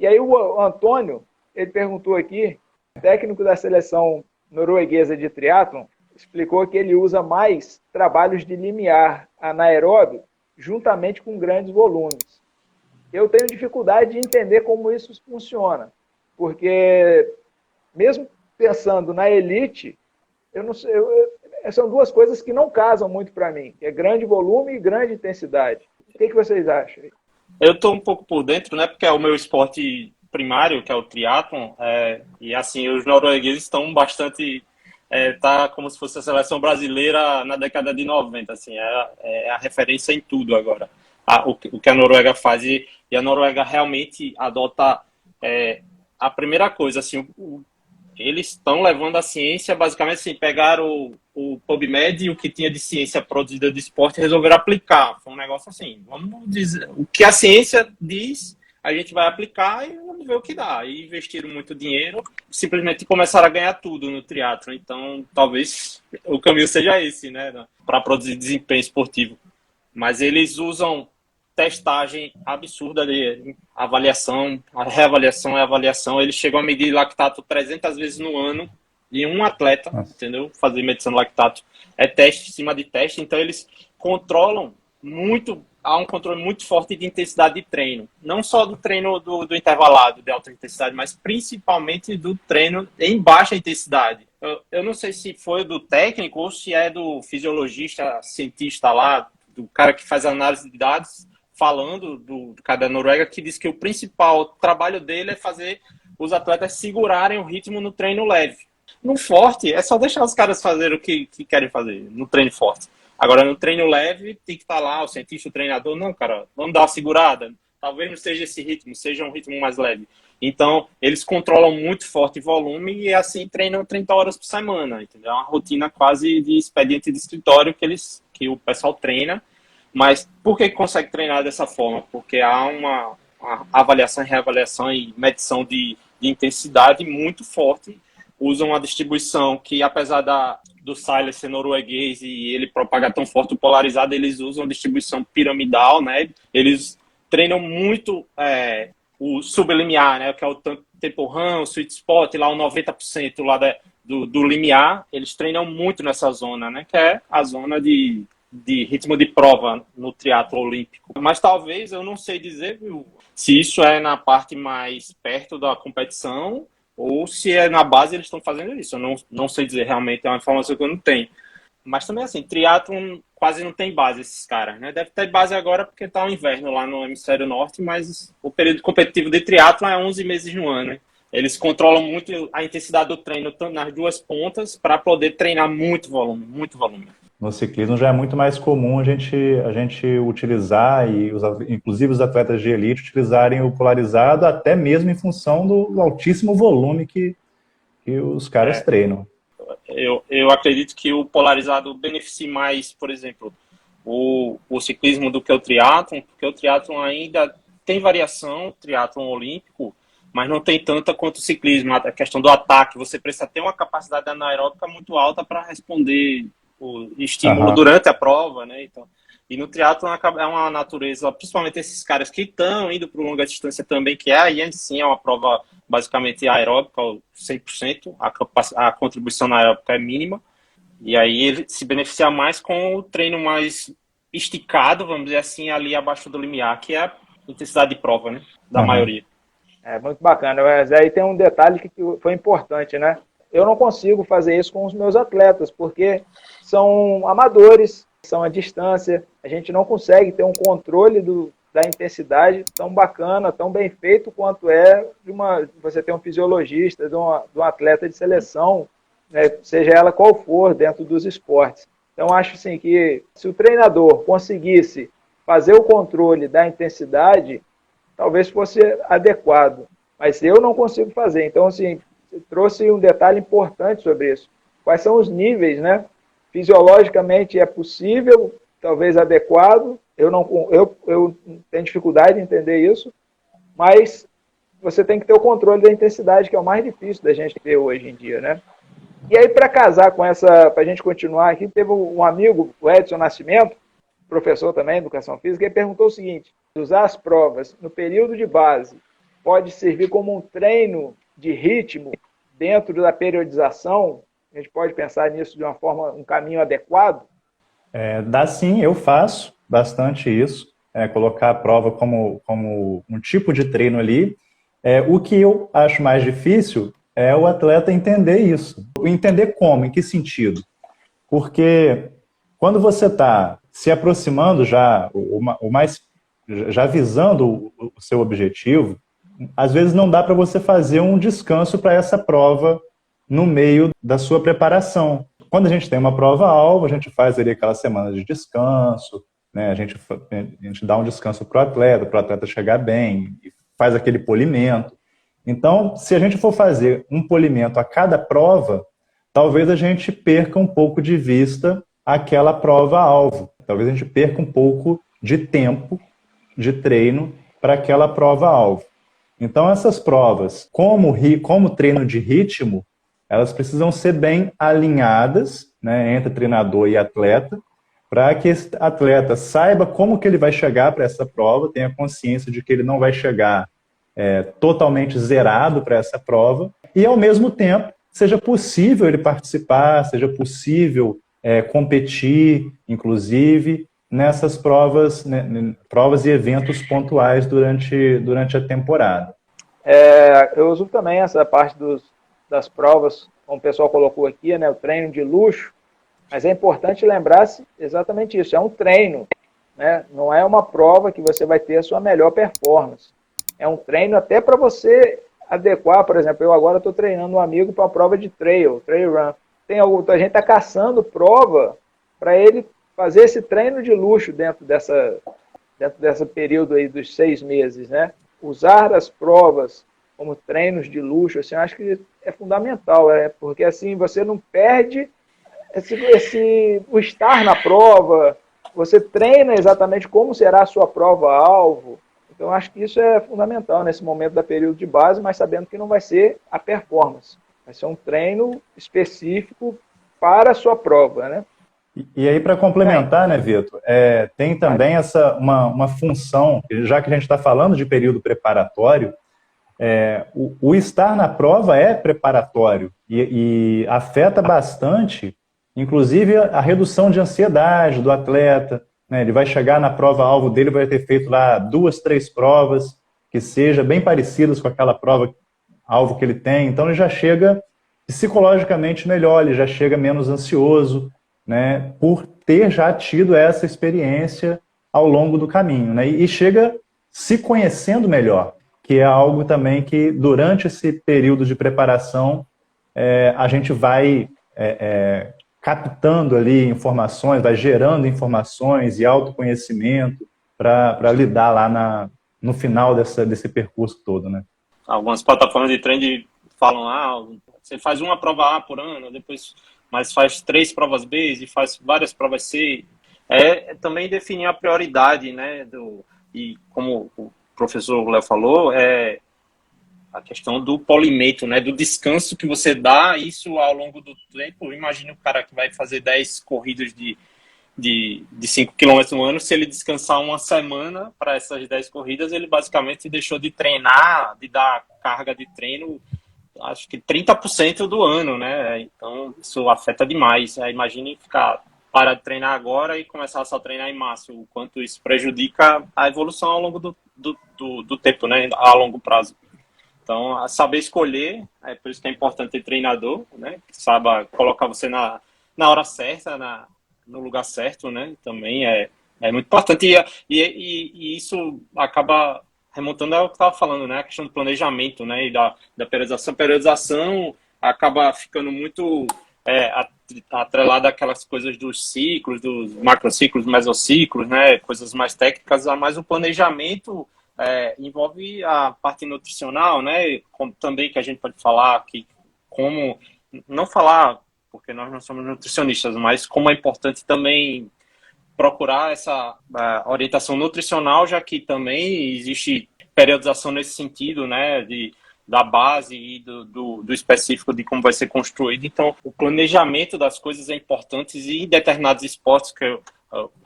E aí o Antônio, ele perguntou aqui, técnico da seleção norueguesa de triatlon, explicou que ele usa mais trabalhos de limiar anaeróbio juntamente com grandes volumes. Eu tenho dificuldade de entender como isso funciona, porque mesmo pensando na elite, eu não sei, são duas coisas que não casam muito para mim, que é grande volume e grande intensidade. O que vocês acham? Eu estou um pouco por dentro, né? Porque é o meu esporte primário, que é o triatlon, e assim, os noruegueses estão bastante, tá como se fosse a seleção brasileira na década de 90, assim, é a referência em tudo agora, o que a Noruega faz, e a Noruega realmente adota a primeira coisa, assim, eles estão levando a ciência, basicamente assim, pegaram o PubMed e o que tinha de ciência produzida de esporte e resolveram aplicar. Foi um negócio assim, vamos dizer, o que a ciência diz, a gente vai aplicar e vamos ver o que dá. E investiram muito dinheiro, simplesmente começaram a ganhar tudo no triatlo. Então, talvez o caminho seja esse, né, para produzir desempenho esportivo. Mas eles usam testagem absurda de avaliação, a reavaliação e avaliação. Eles chegam a medir lactato 300 vezes no ano de um atleta, entendeu? Fazer medição do lactato. É teste em cima de teste, então eles controlam muito, há um controle muito forte de intensidade de treino. Não só do treino do intervalado de alta intensidade, mas principalmente do treino em baixa intensidade. Eu não sei se foi do técnico ou se é do fisiologista, cientista lá, do cara que faz análise de dados, falando do cara da Noruega, que diz que o principal trabalho dele é fazer os atletas segurarem o ritmo no treino leve. No forte, é só deixar os caras fazerem o que querem fazer, no treino forte. Agora, no treino leve, tem que estar lá o cientista, o treinador. Não, cara, vamos dar uma segurada. Talvez não seja esse ritmo, seja um ritmo mais leve. Então, eles controlam muito forte o volume e, assim, treinam 30 horas por semana. Entendeu? É uma rotina quase de expediente de escritório que o pessoal treina. Mas por que consegue treinar dessa forma? Porque há uma avaliação, reavaliação e medição de intensidade muito forte. Usam uma distribuição que, apesar do Silas ser norueguês e ele propagar tão forte o polarizado, eles usam distribuição piramidal, né? Eles treinam muito o sublimiar, né? Que é o tempo run, o sweet spot, lá o 90% lá do limiar. Eles treinam muito nessa zona, né? Que é a zona de ritmo de prova no triatlo olímpico. Mas talvez, eu não sei dizer, viu, se isso é na parte mais perto da competição ou se é na base eles estão fazendo isso. Eu não sei dizer realmente, é uma informação que eu não tenho. Mas também assim, triatlo quase não tem base esses caras, né? Deve ter base agora porque está o inverno lá no hemisfério norte, mas o período competitivo de triatlo é 11 meses no ano, né? Eles controlam muito a intensidade do treino nas duas pontas para poder treinar muito volume, muito volume. No ciclismo já é muito mais comum a gente utilizar, inclusive os atletas de elite, utilizarem o polarizado até mesmo em função do altíssimo volume que os caras treinam. Eu acredito que o polarizado beneficie mais, por exemplo, o ciclismo do que o triatlon, porque o triatlon ainda tem variação, o triatlon olímpico, mas não tem tanta quanto o ciclismo. A questão do ataque, você precisa ter uma capacidade anaeróbica muito alta para responder o estímulo durante a prova, né? Então, e no triatlon é uma natureza, principalmente esses caras que estão indo para longa distância também, que aí sim é uma prova basicamente aeróbica, 100%, a contribuição aeróbica é mínima, e aí ele se beneficia mais com o treino mais esticado, vamos dizer assim, ali abaixo do limiar, que é a intensidade de prova, né? Da maioria. É muito bacana, mas aí tem um detalhe que foi importante, né? Eu não consigo fazer isso com os meus atletas, porque são amadores, são à distância, a gente não consegue ter um controle da intensidade tão bacana, tão bem feito quanto é você ter um fisiologista, de um atleta de seleção, né, seja ela qual for, dentro dos esportes. Então, acho assim, que se o treinador conseguisse fazer o controle da intensidade, talvez fosse adequado, mas eu não consigo fazer. Então, assim, trouxe um detalhe importante sobre isso. Quais são os níveis, né? Fisiologicamente é possível, talvez adequado, eu tenho dificuldade de entender isso, mas você tem que ter o controle da intensidade, que é o mais difícil da gente ter hoje em dia, né? E aí, para casar com para a gente continuar aqui, teve um amigo, o Edson Nascimento, professor também de Educação Física, ele perguntou o seguinte: usar as provas no período de base pode servir como um treino de ritmo dentro da periodização? A gente pode pensar nisso de uma forma, um caminho adequado? Dá sim, eu faço bastante isso, colocar a prova como um tipo de treino ali. O que eu acho mais difícil é o atleta entender isso. Entender como, em que sentido? Porque quando você está se aproximando já visando o seu objetivo, às vezes não dá para você fazer um descanso para essa prova no meio da sua preparação. Quando a gente tem uma prova-alvo, a gente faz ali aquela semana de descanso, né? A gente dá um descanso para o atleta chegar bem, e faz aquele polimento. Então, se a gente for fazer um polimento a cada prova, talvez a gente perca um pouco de vista aquela prova-alvo. Talvez a gente perca um pouco de tempo de treino para aquela prova-alvo. Então, essas provas, como treino de ritmo, elas precisam ser bem alinhadas, né, entre treinador e atleta, para que esse atleta saiba como que ele vai chegar para essa prova, tenha consciência de que ele não vai chegar totalmente zerado para essa prova, e ao mesmo tempo seja possível ele participar, seja possível competir, inclusive, nessas provas, né, provas e eventos pontuais durante a temporada. Eu uso também essa parte das provas, como o pessoal colocou aqui, né, o treino de luxo, mas é importante lembrar exatamente isso, é um treino, né, não é uma prova que você vai ter a sua melhor performance. É um treino até para você adequar, por exemplo, eu agora estou treinando um amigo para uma prova de trail run. A gente está caçando prova para ele fazer esse treino de luxo dentro dessa período aí dos 6 meses, né? Usar as provas como treinos de luxo, assim, eu acho que é fundamental, porque assim você não perde o estar na prova, você treina exatamente como será a sua prova-alvo. Então, eu acho que isso é fundamental nesse momento da período de base, mas sabendo que não vai ser a performance. Vai ser um treino específico para a sua prova, né? E aí, para complementar, né, Vitor, tem também uma função, já que a gente está falando de período preparatório, o estar na prova é preparatório e afeta bastante, inclusive, a redução de ansiedade do atleta, né? Ele vai chegar na prova-alvo dele, vai ter feito lá 2, 3 provas que sejam bem parecidas com aquela prova-alvo que ele tem, então ele já chega psicologicamente melhor, ele já chega menos ansioso, né, por ter já tido essa experiência ao longo do caminho, né, e chega se conhecendo melhor, que é algo também que durante esse período de preparação a gente vai captando ali informações, vai gerando informações e autoconhecimento para lidar lá no final desse percurso todo, né? Algumas plataformas de treino falam, você faz uma prova A por ano, mas faz 3 provas B e faz várias provas C. Também definir a prioridade, né? E como o professor Léo falou, a questão do polimento, né? Do descanso que você dá, isso ao longo do tempo. Imagine o cara que vai fazer 10 corridas de 5 km no ano, se ele descansar uma semana para essas 10 corridas, ele basicamente deixou de treinar, de dar carga de treino, acho que 30% do ano, né? Então, isso afeta demais. Imagine parar de treinar agora e começar só a treinar em março, o quanto isso prejudica a evolução ao longo do tempo, né? A longo prazo. Então, saber escolher, por isso que é importante ter treinador, né? Que saiba colocar você na hora certa, no lugar certo, né? Também é muito importante. E isso acaba remontando ao que eu estava falando, né? A questão do planejamento, né? E da periodização. A periodização acaba ficando muito atrelada àquelas coisas dos ciclos, dos macrociclos, mesociclos, né? Coisas mais técnicas, mas o planejamento envolve a parte nutricional, né? Como também que a gente pode falar aqui, como não falar, porque nós não somos nutricionistas, mas como é importante também procurar essa orientação nutricional, já que também existe periodização nesse sentido, né? Da base e do específico de como vai ser construído. Então, o planejamento das coisas é importante e em determinados esportes, que eu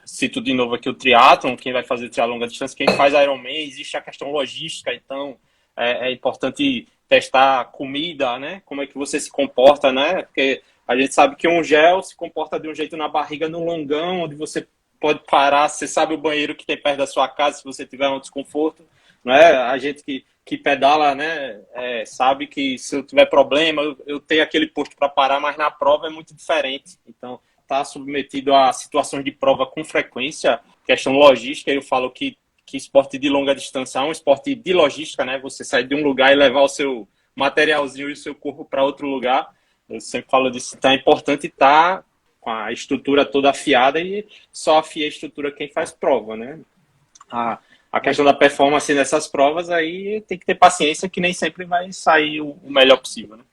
cito de novo aqui o triatlon, quem vai fazer triatlon longa distância, quem faz Ironman, existe a questão logística, então é importante testar comida, né? Como é que você se comporta, né? Porque a gente sabe que um gel se comporta de um jeito na barriga no longão, onde você pode parar, você sabe o banheiro que tem perto da sua casa, se você tiver um desconforto, né? A gente que pedala, né, sabe que se eu tiver problema, eu tenho aquele posto para parar, mas na prova é muito diferente. Então, está submetido a situações de prova com frequência, questão logística, eu falo que esporte de longa distância é um esporte de logística, né? Você sair de um lugar e levar o seu materialzinho e o seu corpo para outro lugar. Eu sempre falo disso, então é importante estar com a estrutura toda afiada e só afia a estrutura quem faz prova, né? A questão da performance nessas provas aí tem que ter paciência que nem sempre vai sair o melhor possível, né?